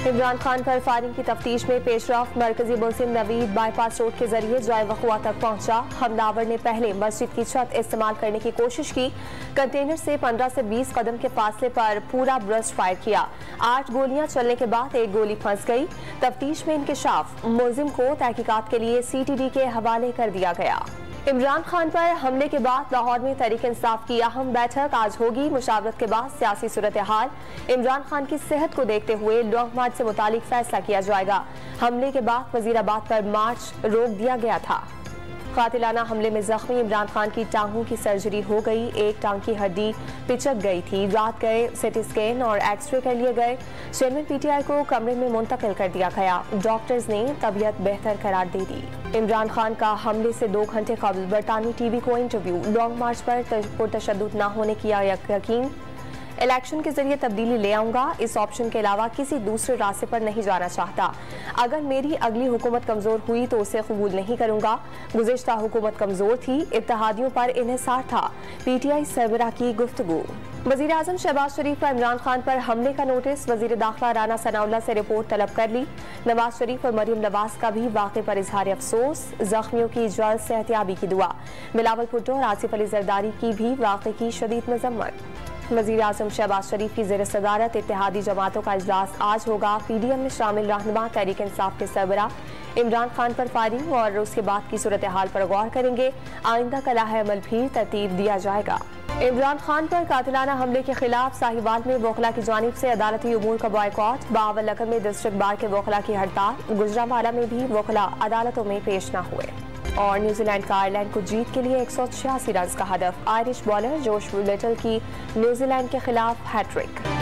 इमरान खान पर फायरिंग की तफ्तीश में पेशरफ। मरकजी मुलजिम नवीद बाईपास रोड के जरिए जॉय वक़ुआ तक पहुंचा। हमलावर ने पहले मस्जिद की छत इस्तेमाल करने की कोशिश की। कंटेनर से 15 से 20 कदम के फासले पर पूरा ब्रस्ट फायर किया। 8 गोलियां चलने के बाद एक गोली फंस गई। तफ्तीश में इंकिशाफ। मुलजिम को तहकीकात के लिए CTD के हवाले कर दिया गया। इमरान खान पर हमले के बाद लाहौर में तहरीक इंसाफ की अहम बैठक आज होगी। मुशावरत के बाद सियासी सूरत हाल, इमरान खान की सेहत को देखते हुए लॉन्ग मार्च से मुतालिक फैसला किया जाएगा। हमले के बाद वजीराबाद पर मार्च रोक दिया गया था। कातिलाना हमले में जख्मी इमरान खान की टांगों की सर्जरी हो गई। एक टांग की हड्डी पिचक गई थी। रात गए सिटी स्कैन और एक्सरे कर लिए गए। चेयरमैन PTI को कमरे में मुंतकिल कर दिया गया। डॉक्टर्स ने तबीयत बेहतर करार दे दी। इमरान खान का हमले से 2 घंटे कबल बरतानवी TV को इंटरव्यू। लॉन्ग मार्च पर पुरतशद्दुद न होने की यकीन। इलेक्शन के जरिए तब्दीली ले आऊंगा। इस ऑप्शन के अलावा किसी दूसरे रास्ते पर नहीं जाना चाहता। अगर मेरी अगली हुकूमत कमजोर हुई तो उसे कबूल नहीं करूंगा। गुज़िश्ता हुकूमत कमजोर थी, इत्तेहादियों पर इन्हिसार था। PTI सरबराह की गुफ्तगू। वज़ीर आज़म शहबाज शरीफ का इमरान खान पर हमले का नोटिस। वज़ीर दाखिला राना सनाउल्लाह से रिपोर्ट तलब कर ली। नवाज शरीफ और मरियम नवाज का भी वाक़े पर इजहार अफसोस। जख्मियों की जल्द सेहतियाबी की दुआ। बिलावल भुट्टो और आसिफ अली जरदारी की भी वाक़े की शदीद मजम्मत। वज़ीर आज़म शहबाज शरीफ की ज़ेर सदारत इत्तेहादी जमातों का इजलास आज होगा। PDM में शामिल रहनुमा तहरीक इंसाफ के सरबराह इमरान खान पर फायरिंग और उसके बाद की सूरत हाल पर गौर करेंगे। आइंदा का लाहे अमल भी तरतीब दिया जाएगा। इमरान खान पर कातिलाना हमले के खिलाफ साहिवाल में वकला की जानिब से अदालती उमूर का बॉयकॉट। बावलकर में डिस्ट्रिक्ट बार के वकला की हड़ताल। गुजरांवाला में भी वकला अदालतों में पेश न हुए। और न्यूजीलैंड का आयरलैंड को जीत के लिए 186 रन का हदफ। आयरिश बॉलर जोश लिटल की न्यूजीलैंड के खिलाफ हैट्रिक।